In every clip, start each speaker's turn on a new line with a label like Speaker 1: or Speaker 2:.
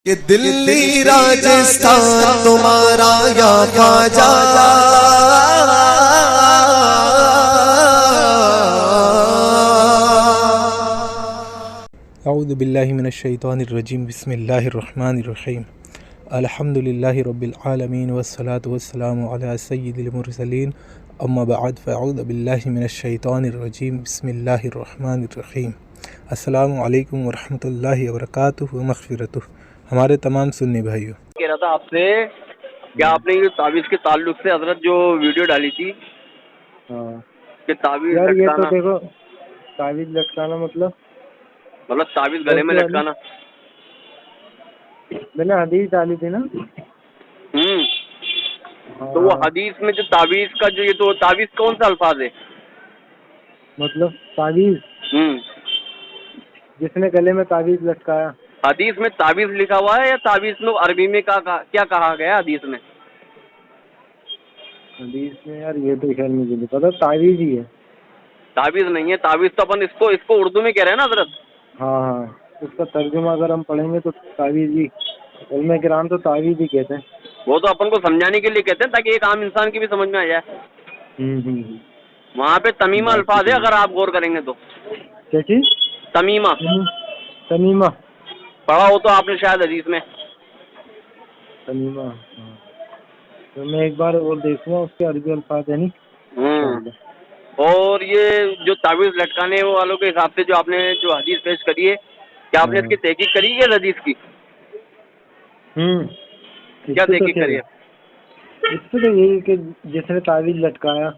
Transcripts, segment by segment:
Speaker 1: کہ دلی راجستھان تمہارا یا خواجہ
Speaker 2: اعوذ باللہ من الشیطان الرجیم بسم اللہ الرحمن الرحیم الحمد للہ رب العالمین والصلاة والسلام علی سید المرسلین اما بعد فاعوذ باللہ من الشیطان الرجیم بسم اللہ الرحمن الرحیم السلام علیکم ورحمۃ اللہ وبرکاتہ ومغفرتہ۔ ہمارے تمام سنی بھائیوں،
Speaker 3: کہہ رہا تھا آپ سے کہ آپ نے تعویذ کے تعلق سے حضرت جو ویڈیو ڈالی تھی کہ تعویذ
Speaker 4: یار یہ تو
Speaker 3: لٹکانا،
Speaker 4: دیکھو تعویذ لٹکانا
Speaker 3: مطلب تعویذ گلے میں لٹکانا،
Speaker 4: میں نے حدیث ڈالی تھی نا۔
Speaker 3: تو وہ حدیث میں جو تعویذ کا جو یہ تو تعویذ کون سا الفاظ ہے؟
Speaker 4: مطلب تعویذ جس نے گلے میں تعویذ لٹکایا،
Speaker 3: حدیث میں تعویذ لکھا ہوا ہے یا تعویذ میں عربی میں کیا کہا گیا حدیث میں؟
Speaker 4: حدیث میں یار یہ تو خیر مجھے نہیں پتا، تعویذ ہی ہے۔
Speaker 3: تعویذ نہیں ہے، تعویذ تو اپن اس کو اردو میں کہہ رہے ہیں نا حضرت۔
Speaker 4: ہاں اس کا ترجمہ اگر ہم پڑھیں گے تو تعویذ ہی، علماء کرام تو تعویذ ہی کہتے ہیں۔
Speaker 3: وہ تو اپن کو سمجھانے کے لیے کہتے ہیں تاکہ ایک عام انسان کی بھی سمجھ میں آ جائے۔ وہاں پہ تمیمہ الفاظ ہے، اگر آپ غور کریں گے تو۔
Speaker 4: کیا چیز؟
Speaker 3: تمیمہ
Speaker 4: تمیمہ
Speaker 3: پڑھا ہو تو آپ نے شاید حدیث میں۔
Speaker 4: تمیمہ تو میں ایک بار اور دیکھوں گا اس کے عربی الفاظ ہے نہیں۔
Speaker 3: اور یہ جو تعویذ لٹکانے والوں کے حساب سے جو آپ نے جو حدیث پیش کری ہے، کیا آپ نے اس کی تحقیق کری ہے حدیث کی؟ کیا تحقیق کری ہے؟
Speaker 4: اس سے تو یہی کہ جس نے تعویذ لٹکایا،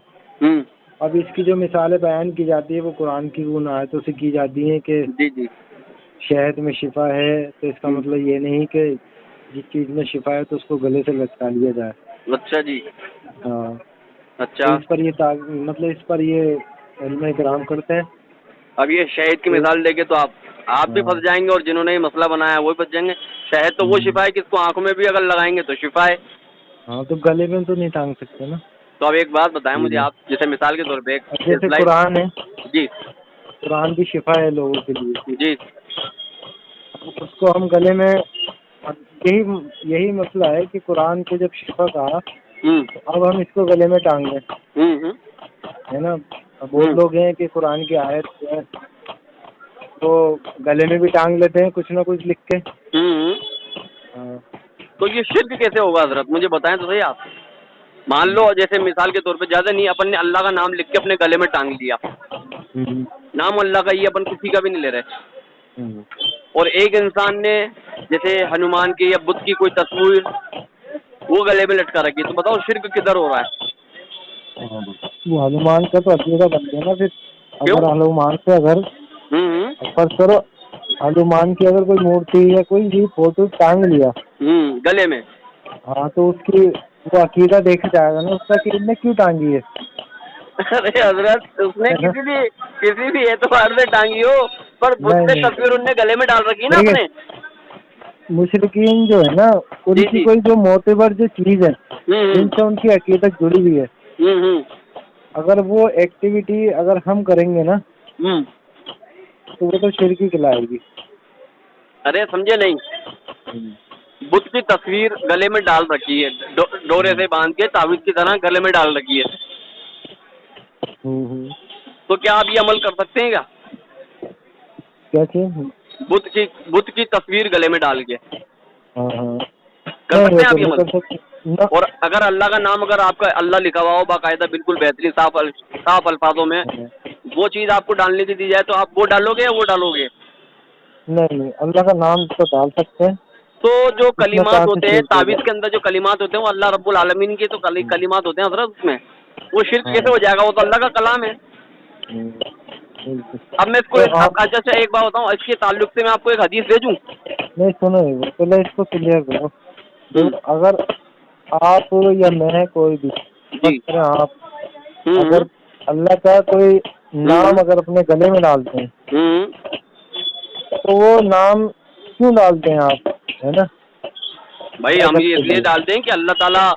Speaker 4: اب اس کی جو مثالیں بیان کی جاتی ہے وہ قرآن کی ان آیتوں سے کی جاتی ہیں کہ
Speaker 3: جی
Speaker 4: شہد میں شفا ہے، تو اس کا مطلب یہ نہیں کہ جس چیز میں شفا ہے تو اس کو گلے سے لٹکا لیا جائے۔
Speaker 3: اچھا جی،
Speaker 4: ہاں
Speaker 3: اچھا۔
Speaker 4: تو اس پر یہ علماء کرام کرتے ہیں۔
Speaker 3: اب یہ شہد کی مثال دے کے تو آپ بھی پھنس جائیں گے، اور جنہوں نے یہ مسئلہ بنایا ہے وہ بھی پھنس جائیں گے۔ شہد تو وہ شفا ہے کہ اس کو آنکھوں میں بھی اگر لگائیں گے تو شفا ہے۔
Speaker 4: ہاں تو گلے میں تو نہیں ٹانگ سکتے نا۔
Speaker 3: تو اب ایک بات بتائیں مجھے آپ، جیسے مثال کے طور پہ
Speaker 4: جیسے قرآن ہے،
Speaker 3: جی
Speaker 4: قرآن کی شفا ہے لوگوں کے لیے،
Speaker 3: جی،
Speaker 4: اس کو ہم گلے میں، یہی مسئلہ ہے کہ قرآن کو جب شفا کہا اب ہم اس کو گلے میں ٹانگ لیں، ہے نا۔ اب بہت لوگ ہیں کہ قرآن کی آیت ہے تو گلے میں بھی ٹانگ لیتے ہیں کچھ نہ کچھ لکھ کے۔
Speaker 3: تو یہ شرک کیسے ہوگا حضرت؟ مجھے بتائیں تو صحیح آپ۔ مان لو جیسے مثال کے طور پہ، زیادہ نہیں، اپن نے اللہ کا نام لکھ کے اپنے گلے میں ٹانگ لیا، نام اللہ کا، یہ اپن کسی کا بھی نہیں لے رہے، اور ایک انسان نے جیسے ہنومان کی یا بدھ کی کوئی تصویر وہ گلے میں لٹکا رکھی، تو بتاؤ شرک کدھر ہو رہا ہے؟
Speaker 4: وہ ہنومان کا تو عقیدہ بن گیا نا پھر۔ اگر ہنومان سے فرض کرو ہنومان کی اگر کوئی مورتی یا کوئی بھی فوٹو ٹانگ لیا
Speaker 3: گلے میں،
Speaker 4: ہاں تو اس کی وہ عقیدہ دیکھا جائے گا نا اس کا کہ ان نے کیوں ٹانگی ہے۔
Speaker 3: ارے حضرت اس نے کسی بھی اعتبار سے ٹانگی ہو، پر بدھ سے تصویر ان نے گلے میں ڈال رکھی نا اپنے۔
Speaker 4: مشرقین جو ہے نا ان کی کوئی جو معتبر جو چیز ہے جن سے ان کی عقیدت جڑی ہوئی ہے، اگر وہ ایکٹیویٹی اگر ہم کریں گے نا تو وہ تو شرکی کہلائے گی۔
Speaker 3: ارے سمجھے نہیں، بدھ کی تصویر گلے میں ڈال رکھی ہے، ڈورے سے باندھ کے تعویذ کی طرح گلے میں ڈال رکھی ہے، تو کیا آپ یہ عمل کر سکتے ہیں کیا؟
Speaker 4: کیا چیز؟
Speaker 3: بدھ کی تصویر گلے میں ڈال کے کر سکتے ہیں آپ یہ عمل؟ اور اگر اللہ کا نام، اگر آپ کا اللہ لکھا ہوا ہو باقاعدہ بالکل بہترین صاف الفاظوں میں، وہ چیز آپ کو ڈالنے کی دی جائے تو آپ وہ ڈالو گے یا وہ ڈالو گے؟
Speaker 4: نہیں، اللہ کا نام تو ڈال سکتے ہیں۔
Speaker 3: تو جو کلمات ہوتے ہیں تعویذ کے اندر، جو کلمات ہوتے ہیں وہ اللہ رب العالمین کے تو کلمات ہوتے ہیں حضرت، اس میں وہ شرک کیسے ہو جائے گا؟ وہ تو اللہ کا کلام ہے۔ اب میں اس کو اچھا ایک بات بتاؤں، اس کے تعلق سے میں آپ کو ایک حدیث بھیجوں؟
Speaker 4: نہیں سنو، پہلے اس کو کلیئر کرو۔ اگر آپ یا میں کوئی بھی آپ اگر اللہ کا کوئی نام اگر اپنے گلے میں ڈالتے ہیں تو وہ نام کیوں ڈالتے ہیں آپ، ہے نا؟
Speaker 3: بھائی ہم یہ اس لیے ڈالتے ہیں کہ اللہ تعالیٰ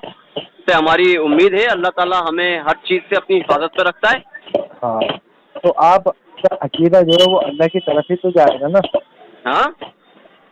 Speaker 3: سے ہماری امید ہے، اللہ تعالیٰ ہمیں ہر چیز سے اپنی حفاظت پہ رکھتا ہے۔
Speaker 4: ہاں تو آپ کا عقیدہ جو ہے وہ اللہ کی طرف ہی تو جائے گا نا۔
Speaker 3: ہاں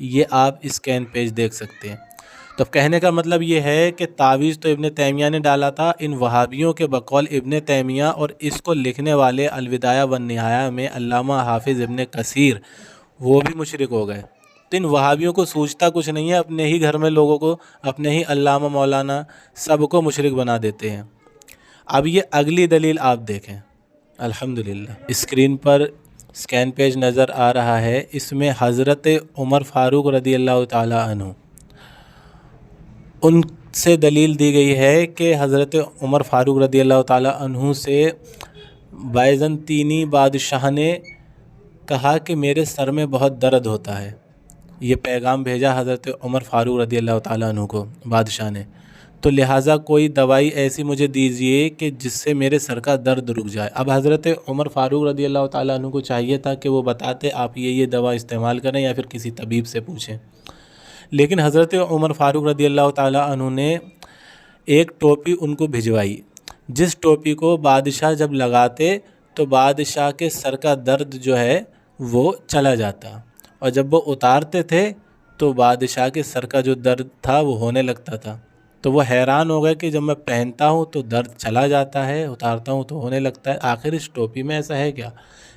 Speaker 2: یہ آپ اسکین پیج دیکھ سکتے ہیں۔ تو کہنے کا مطلب یہ ہے کہ تعویذ تو ابن تیمیہ نے ڈالا تھا، ان وہابیوں کے بقول ابن تیمیہ اور اس کو لکھنے والے الوداع والنہایہ میں علامہ حافظ ابن کثیر وہ بھی مشرک ہو گئے۔ تو ان وہابیوں کو سوچتا کچھ نہیں ہے، اپنے ہی گھر میں لوگوں کو، اپنے ہی علامہ مولانا سب کو مشرک بنا دیتے ہیں۔ اب یہ اگلی دلیل آپ دیکھیں، الحمدللہ اسکرین پر اسکین پیج نظر آ رہا ہے، اس میں حضرت عمر فاروق رضی اللہ تعالی عنہ ان سے دلیل دی گئی ہے کہ حضرت عمر فاروق رضی اللہ تعالی عنہ سے بائزنطینی بادشاہ نے کہا کہ میرے سر میں بہت درد ہوتا ہے۔ یہ پیغام بھیجا حضرت عمر فاروق رضی اللہ تعالی عنہ کو بادشاہ نے، تو لہٰذا کوئی دوائی ایسی مجھے دیجیے کہ جس سے میرے سر کا درد رک جائے۔ اب حضرت عمر فاروق رضی اللہ تعالیٰ عنہ کو چاہیے تھا کہ وہ بتاتے آپ یہ دوا استعمال کریں یا پھر کسی طبیب سے پوچھیں، لیکن حضرت عمر فاروق رضی اللہ تعالیٰ عنہ نے ایک ٹوپی ان کو بھجوائی، جس ٹوپی کو بادشاہ جب لگاتے تو بادشاہ کے سر کا درد جو ہے وہ چلا جاتا، اور جب وہ اتارتے تھے تو بادشاہ کے سر کا جو درد تھا وہ ہونے لگتا تھا۔ تو وہ حیران ہو گئے کہ جب میں پہنتا ہوں تو درد چلا جاتا ہے، اتارتا ہوں تو ہونے لگتا ہے، آخر اس ٹوپی میں ایسا ہے کیا؟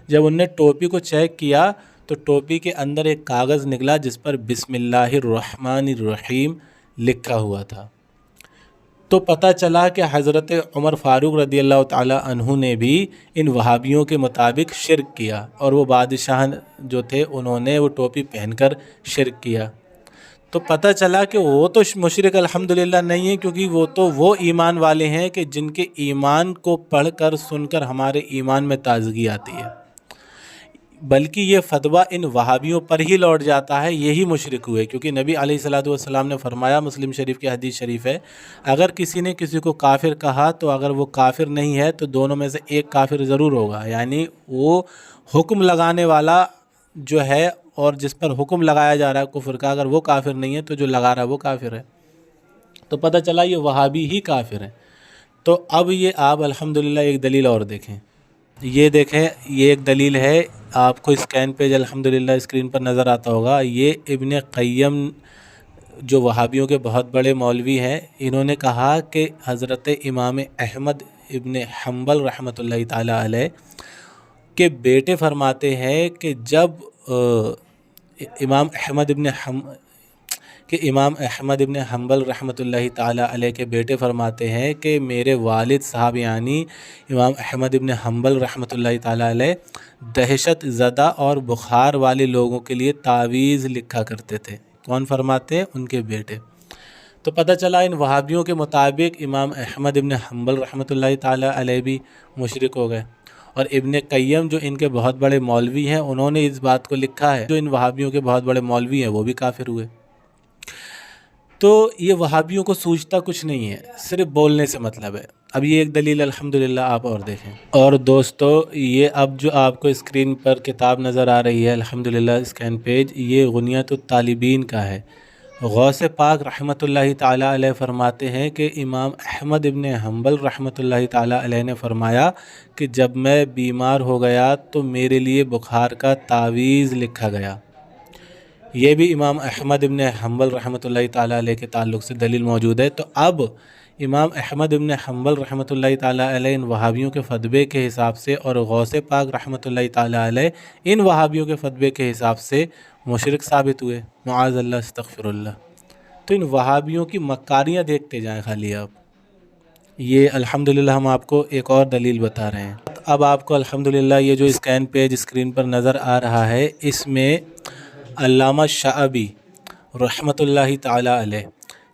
Speaker 2: جب انہوں نے ٹوپی کو چیک کیا تو ٹوپی کے اندر ایک کاغذ نکلا جس پر بسم اللہ الرحمن الرحیم لکھا ہوا تھا۔ تو پتہ چلا کہ حضرت عمر فاروق رضی اللہ تعالی عنہ نے بھی ان وہابیوں کے مطابق شرک کیا، اور وہ بادشاہ جو تھے انہوں نے وہ ٹوپی پہن کر شرک کیا۔ تو پتہ چلا کہ وہ تو مشرک الحمدللہ نہیں ہے، کیونکہ وہ تو وہ ایمان والے ہیں کہ جن کے ایمان کو پڑھ کر سن کر ہمارے ایمان میں تازگی آتی ہے، بلکہ یہ فتویٰ ان وہابیوں پر ہی لوٹ جاتا ہے، یہی مشرک ہوئے، کیونکہ نبی علیہ الصلوۃ والسلام نے فرمایا، مسلم شریف کی حدیث شریف ہے، اگر کسی نے کسی کو کافر کہا تو اگر وہ کافر نہیں ہے تو دونوں میں سے ایک کافر ضرور ہوگا، یعنی وہ حکم لگانے والا جو ہے اور جس پر حکم لگایا جا رہا ہے کفر کا، اگر وہ کافر نہیں ہے تو جو لگا رہا ہے وہ کافر ہے۔ تو پتہ چلا یہ وہابی ہی کافر ہیں۔ تو اب یہ آپ الحمدللہ ایک دلیل اور دیکھیں، یہ دیکھیں، یہ ایک دلیل ہے، آپ کو اسکین پیج الحمدللہ اسکرین پر نظر آتا ہوگا، یہ ابن قیم جو وہابیوں کے بہت بڑے مولوی ہیں، انہوں نے کہا کہ حضرت امام احمد ابن حنبل رحمۃ اللہ تعالی علیہ کے بیٹے فرماتے ہیں کہ جب امام احمد ابن حنبل رحمۃ اللہ تعالی علیہ کے بیٹے فرماتے ہیں کہ میرے والد صاحب یعنی امام احمد ابن حنبل رحمۃ اللہ تعالی علیہ دہشت زدہ اور بخار والے لوگوں کے لیے تعویذ لکھا کرتے تھے۔ کون فرماتے ہیں؟ ان کے بیٹے۔ تو پتہ چلا ان وہابیوں کے مطابق امام احمد ابن حنبل رحمۃ اللہ تعالی علیہ بھی مشرک ہو گئے، اور ابن قیم جو ان کے بہت بڑے مولوی ہیں انہوں نے اس بات کو لکھا ہے، جو ان وہابیوں کے بہت بڑے مولوی ہیں وہ بھی کافر ہوئے۔ تو یہ وہابیوں کو سوچتا کچھ نہیں ہے، صرف بولنے سے مطلب ہے۔ اب یہ ایک دلیل الحمدللہ آپ اور دیکھیں۔ اور دوستو، یہ اب جو آپ کو اسکرین پر کتاب نظر آ رہی ہے الحمدللہ اسکین پیج، یہ غنیۃ الطالبین کا ہے۔ غوث پاک رحمۃ اللہ تعالی علیہ فرماتے ہیں کہ امام احمد ابن حنبل رحمۃ اللہ تعالی علیہ نے فرمایا کہ جب میں بیمار ہو گیا تو میرے لیے بخار کا تعویذ لکھا گیا۔ یہ بھی امام احمد ابن حنبل رحمۃ اللہ تعالی علیہ کے تعلق سے دلیل موجود ہے۔ تو اب امام احمد ابن حنبل رحمۃ اللہ تعالی علیہ ان وہابیوں کے فتوے کے حساب سے، اور غوث پاک رحمۃ اللہ تعالی علیہ ان وہابیوں کے فتوے کے حساب سے مشرک ثابت ہوئے، معاذ اللہ استغفر اللہ۔ تو ان وہابیوں کی مکاریاں دیکھتے جائیں خالی آپ۔ یہ الحمدللہ ہم آپ کو ایک اور دلیل بتا رہے ہیں۔ اب آپ کو الحمدللہ یہ جو اسکین پیج اسکرین پر نظر آ رہا ہے، اس میں علامہ شعبی رحمۃ اللہ تعالی علیہ،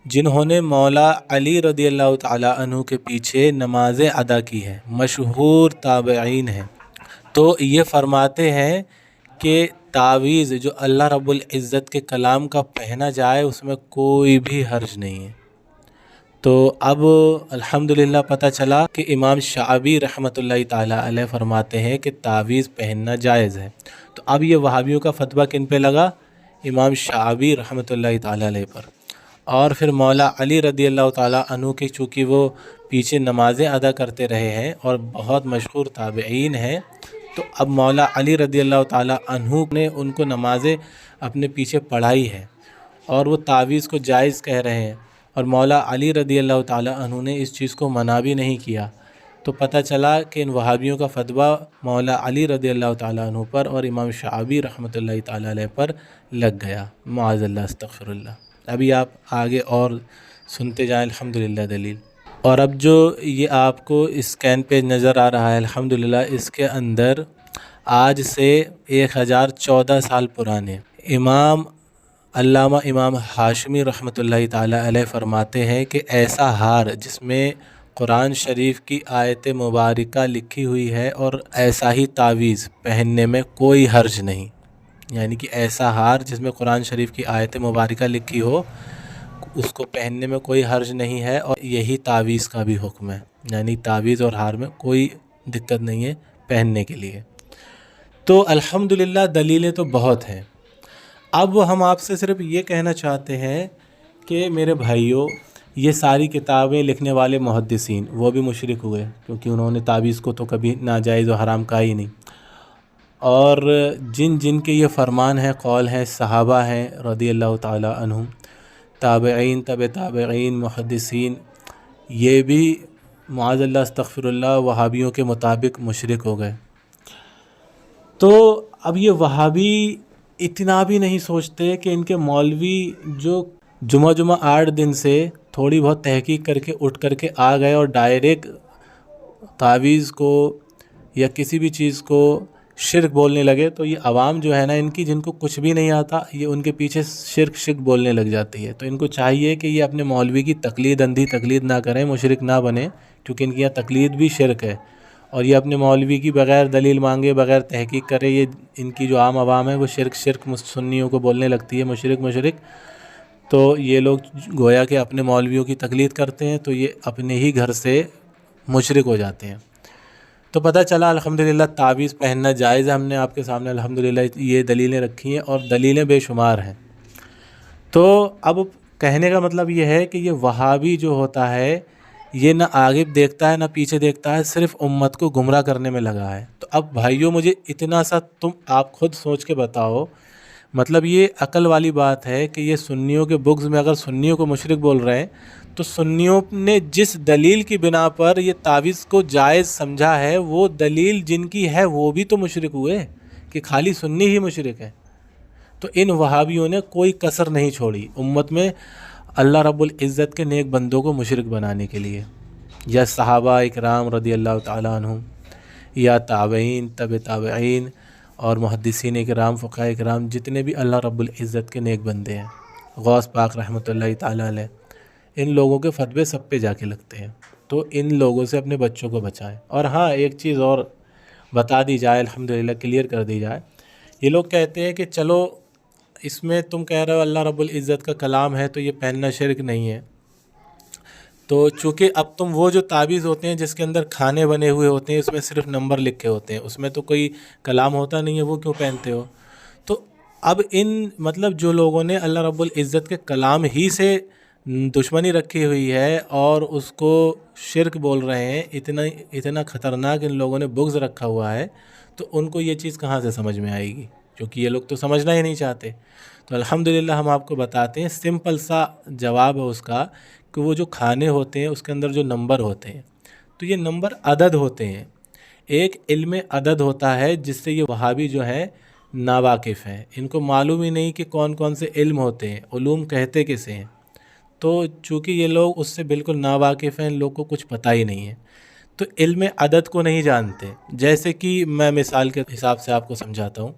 Speaker 2: جنہوں نے مولا علی رضی اللہ تعالی عنہ کے پیچھے نمازیں ادا کی ہیں، مشہور تابعین ہیں، تو یہ فرماتے ہیں کہ تعویذ جو اللہ رب العزت کے کلام کا پہنا جائے اس میں کوئی بھی حرج نہیں ہے۔ تو اب الحمدللہ پتہ چلا کہ امام شعبی رحمۃ اللہ تعالی علیہ فرماتے ہیں کہ تعویذ پہننا جائز ہے۔ تو اب یہ وہابیوں کا فتویٰ کن پہ لگا؟ امام شعبی رحمۃ اللہ تعالی علیہ پر۔ اور پھر مولا علی رضی اللہ تعالی عنہ کی چونکہ وہ پیچھے نمازیں ادا کرتے رہے ہیں اور بہت مشہور تابعین ہیں، تو اب مولا علی رضی اللہ تعالیٰ عنہ نے ان کو نمازیں اپنے پیچھے پڑھائی ہے اور وہ تعویذ کو جائز کہہ رہے ہیں، اور مولا علی رضی اللہ تعالیٰ عنہ نے اس چیز کو منع بھی نہیں کیا، تو پتہ چلا کہ ان وہابیوں کا فتویٰ مولا علی رضی اللہ تعالیٰ عنہ پر اور امام شعبی رحمۃ اللہ تعالیٰ علیہ پر لگ گیا، معاذ اللہ استغفر اللہ۔ ابھی آپ آگے اور سنتے جائیں الحمدللہ دلیل۔ اور اب جو یہ آپ کو اسکین پیج نظر آ رہا ہے الحمدللہ، اس کے اندر آج سے 1014 سال پرانے امام علامہ امام ہاشمی رحمۃ اللہ تعالیٰ علیہ فرماتے ہیں کہ ایسا ہار جس میں قرآن شریف کی آیت مبارکہ لکھی ہوئی ہے اور ایسا ہی تعویذ پہننے میں کوئی حرج نہیں، یعنی کہ ایسا ہار جس میں قرآن شریف کی آیت مبارکہ لکھی ہو اس کو پہننے میں کوئی حرج نہیں ہے، اور یہی تعویذ کا بھی حکم ہے، یعنی تعویذ اور ہار میں کوئی دقت نہیں ہے پہننے کے لیے۔ تو الحمدللہ دلیلیں تو بہت ہیں۔ اب ہم آپ سے صرف یہ کہنا چاہتے ہیں کہ میرے بھائیوں، یہ ساری کتابیں لکھنے والے محدثین وہ بھی مشرک ہوئے، کیونکہ انہوں نے تعویذ کو تو کبھی ناجائز و حرام کہا ہی نہیں، اور جن کے یہ فرمان ہے، قول ہے، صحابہ ہیں رضی اللہ تعالیٰ عنہم، تابعین، تابعین، محدثین، یہ بھی معاذ اللہ استغفر اللہ وہابیوں کے مطابق مشرک ہو گئے۔ تو اب یہ وہابی اتنا بھی نہیں سوچتے کہ ان کے مولوی جو جمعہ 8 دن سے تھوڑی بہت تحقیق کر کے اٹھ کر کے آ گئے اور ڈائریکٹ تعویذ کو یا کسی بھی چیز کو شرک بولنے لگے، تو یہ عوام جو ہے نا ان کی، جن کو کچھ بھی نہیں آتا، یہ ان کے پیچھے شرک بولنے لگ جاتی ہے۔ تو ان کو چاہیے کہ یہ اپنے مولوی کی تقلید، اندھی تقلید نہ کریں، مشرک نہ بنیں، کیونکہ ان کی یہاں تقلید بھی شرک ہے، اور یہ اپنے مولوی کی بغیر دلیل مانگے، بغیر تحقیق کرے، یہ ان کی جو عام عوام ہے وہ شرک سنیوں کو بولنے لگتی ہے، مشرک، تو یہ لوگ گویا کہ اپنے مولویوں کی تقلید کرتے ہیں، تو یہ اپنے ہی گھر سے مشرک ہو جاتے ہیں۔ تو پتہ چلا الحمدللہ تعویذ پہننا جائز ہے، ہم نے آپ کے سامنے الحمدللہ یہ دلیلیں رکھی ہیں، اور دلیلیں بے شمار ہیں۔ تو اب کہنے کا مطلب یہ ہے کہ یہ وہابی جو ہوتا ہے یہ نہ آگے دیکھتا ہے نہ پیچھے دیکھتا ہے، صرف امت کو گمراہ کرنے میں لگا ہے۔ تو اب بھائیوں مجھے اتنا سا آپ خود سوچ کے بتاؤ، مطلب یہ عقل والی بات ہے کہ یہ سنیوں کے بغض میں اگر سنیوں کو مشرک بول رہے ہیں، تو سنیوں نے جس دلیل کی بنا پر یہ تعویذ کو جائز سمجھا ہے، وہ دلیل جن کی ہے وہ بھی تو مشرک ہوئے، کہ خالی سنی ہی مشرک ہے۔ تو ان وہابیوں نے کوئی کسر نہیں چھوڑی امت میں اللہ رب العزت کے نیک بندوں کو مشرک بنانے کے لیے، یا صحابہ اکرام رضی اللہ تعالیٰ عنہم، یا تابعین، تابعین، اور محدثین اکرام، فقہاء اکرام، جتنے بھی اللہ رب العزت کے نیک بندے ہیں، غوث پاک رحمۃ اللہ تعالیٰ علیہ، ان لوگوں کے فتوے سب پہ جا کے لگتے ہیں۔ تو ان لوگوں سے اپنے بچوں کو بچائیں۔ اور ہاں، ایک چیز اور بتا دی جائے، الحمدللہ کلیئر کر دی جائے، یہ لوگ کہتے ہیں کہ چلو اس میں تم کہہ رہے ہو اللہ رب العزت کا کلام ہے تو یہ پہننا شرک نہیں ہے، تو چونکہ اب تم وہ جو تعویذ ہوتے ہیں جس کے اندر کھانے بنے ہوئے ہوتے ہیں، اس میں صرف نمبر لکھے ہوتے ہیں، اس میں تو کوئی کلام ہوتا نہیں ہے، وہ کیوں پہنتے ہو؟ تو اب مطلب جو لوگوں نے اللہ رب العزت کے کلام ہی سے دشمنی رکھی ہوئی ہے اور اس کو شرک بول رہے ہیں، اتنا خطرناک ان لوگوں نے بغض رکھا ہوا ہے، تو ان کو یہ چیز کہاں سے سمجھ میں آئے گی؟ کیونکہ یہ لوگ تو سمجھنا ہی نہیں چاہتے۔ تو الحمدللہ ہم آپ کو بتاتے ہیں، سمپل سا جواب ہے اس کا، کہ وہ جو کھانے ہوتے ہیں اس کے اندر جو نمبر ہوتے ہیں، تو یہ نمبر عدد ہوتے ہیں۔ ایک علم عدد ہوتا ہے جس سے یہ وہابی جو ہے ناواقف ہیں، ان کو معلوم ہی نہیں کہ کون کون سے علم ہوتے ہیں، علوم کہتے کسے ہیں۔ تو چونکہ یہ لوگ اس سے بالکل ناواقف ہیں، ان لوگ کو کچھ پتہ ہی نہیں ہے، تو علم عدد کو نہیں جانتے۔ جیسے کہ میں مثال کے حساب سے آپ کو سمجھاتا ہوں،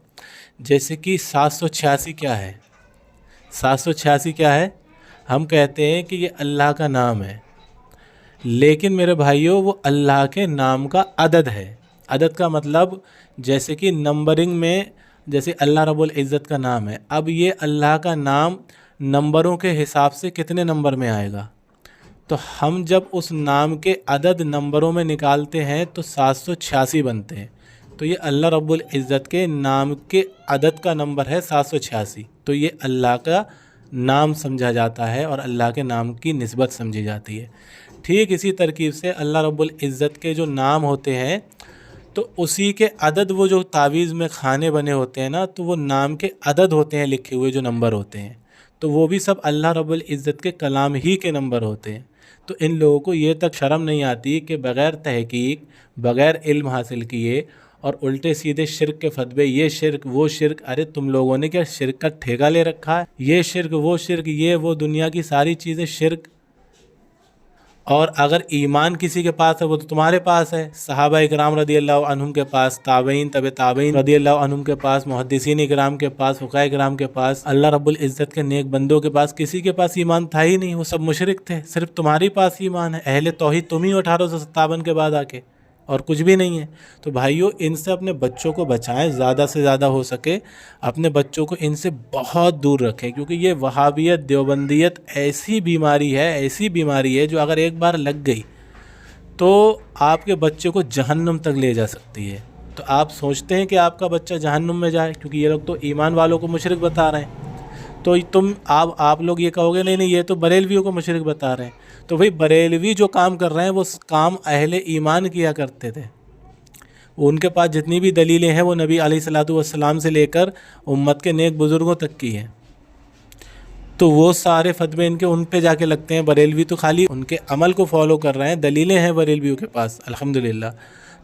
Speaker 2: جیسے کہ 786 کیا ہے؟ 786 کیا ہے؟ ہم کہتے ہیں کہ یہ اللہ کا نام ہے، لیکن میرے بھائیوں وہ اللہ کے نام کا عدد ہے۔ عدد کا مطلب جیسے کہ نمبرنگ میں، جیسے اللہ رب العزت کا نام ہے، اب یہ اللہ کا نام نمبروں کے حساب سے کتنے نمبر میں آئے گا؟ تو ہم جب اس نام کے عدد نمبروں میں نکالتے ہیں تو 786 بنتے ہیں۔ تو یہ اللہ رب العزت کے نام کے عدد کا نمبر ہے 786، تو یہ اللہ کا نام سمجھا جاتا ہے اور اللہ کے نام کی نسبت سمجھی جاتی ہے۔ ٹھیک اسی ترکیب سے اللہ رب العزت کے جو نام ہوتے ہیں، تو اسی کے عدد وہ جو تعویذ میں کھانے بنے ہوتے ہیں نا، تو وہ نام کے عدد ہوتے ہیں لکھے ہوئے جو نمبر ہوتے ہیں، تو وہ بھی سب اللہ رب العزت کے کلام ہی کے نمبر ہوتے ہیں۔ تو ان لوگوں کو یہ تک شرم نہیں آتی کہ بغیر تحقیق، بغیر علم حاصل کیے اور الٹے سیدھے شرک کے فتوے، یہ شرک وہ شرک، ارے تم لوگوں نے کیا شرک کا ٹھیکہ لے رکھا ہے؟ یہ شرک وہ شرک، یہ وہ، دنیا کی ساری چیزیں شرک۔ اور اگر ایمان کسی کے پاس ہے وہ تو تمہارے پاس ہے، صحابہ اکرام رضی اللہ عنہم کے پاس، تابعین، تبع تابعین رضی اللہ عنہم کے پاس، محدثین اکرام کے پاس، فقہاء اکرام کے پاس، اللہ رب العزت کے نیک بندوں کے پاس کسی کے پاس ایمان تھا ہی نہیں، وہ سب مشرک تھے، صرف تمہاری پاس ایمان ہے، اہل توحید تم ہی 1857 کے بعد آ کے، اور کچھ بھی نہیں ہے۔ تو بھائیو، ان سے اپنے بچوں کو بچائیں، زیادہ سے زیادہ ہو سکے اپنے بچوں کو ان سے بہت دور رکھیں، کیونکہ یہ وہابیت، دیوبندیت ایسی بیماری ہے جو اگر ایک بار لگ گئی تو آپ کے بچے کو جہنم تک لے جا سکتی ہے۔ تو آپ سوچتے ہیں کہ آپ کا بچہ جہنم میں جائے، کیونکہ یہ لوگ تو ایمان والوں کو مشرک بتا رہے ہیں، تو آپ لوگ یہ کہو گے نہیں یہ تو بریلویوں کو مشرک بتا رہے ہیں۔ تو بھئی بریلوی جو کام کر رہے ہیں وہ کام اہل ایمان کیا کرتے تھے، ان کے پاس جتنی بھی دلیلیں ہیں وہ نبی علیہ الصلوۃ والسلام سے لے کر امت کے نیک بزرگوں تک کی ہیں، تو وہ سارے فتوے ان پہ جا کے لگتے ہیں۔ بریلوی تو خالی ان کے عمل کو فالو کر رہے ہیں، دلیلیں ہیں بریلویوں کے پاس الحمدللہ،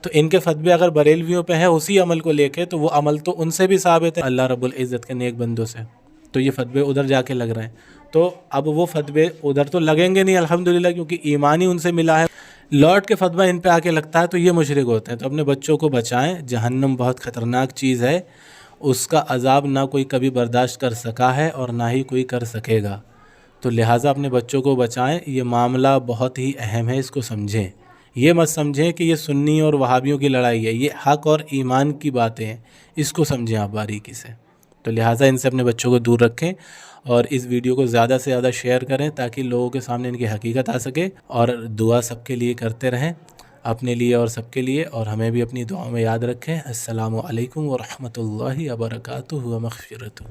Speaker 2: تو ان کے فتوے اگر بریلویوں پہ ہیں اسی عمل کو لے کے، تو وہ عمل تو ان سے بھی ثابت ہے اللہ رب العزت کے نیک بندوں سے، تو یہ فتوے ادھر جا کے لگ رہے ہیں۔ تو اب وہ فتوے ادھر تو لگیں گے نہیں الحمدللہ، کیونکہ ایمان ہی ان سے ملا ہے، لوٹ کے فتویٰ ان پہ آ کے لگتا ہے تو یہ مشرک ہوتے ہیں۔ تو اپنے بچوں کو بچائیں، جہنم بہت خطرناک چیز ہے، اس کا عذاب نہ کوئی کبھی برداشت کر سکا ہے اور نہ ہی کوئی کر سکے گا، تو لہٰذا اپنے بچوں کو بچائیں۔ یہ معاملہ بہت ہی اہم ہے، اس کو سمجھیں، یہ مت سمجھیں کہ یہ سنی اور وہابیوں کی لڑائی ہے، یہ حق اور ایمان کی باتیں ہیں، اس کو سمجھیں آپ باریکی سے۔ تو لہٰذا ان سے اپنے بچوں کو دور رکھیں، اور اس ویڈیو کو زیادہ سے زیادہ شیئر کریں تاکہ لوگوں کے سامنے ان کی حقیقت آ سکے، اور دعا سب کے لیے کرتے رہیں، اپنے لیے اور سب کے لیے، اور ہمیں بھی اپنی دعاؤں میں یاد رکھیں۔ السلام علیکم ورحمۃ اللہ وبرکاتہ و مغفرتہ۔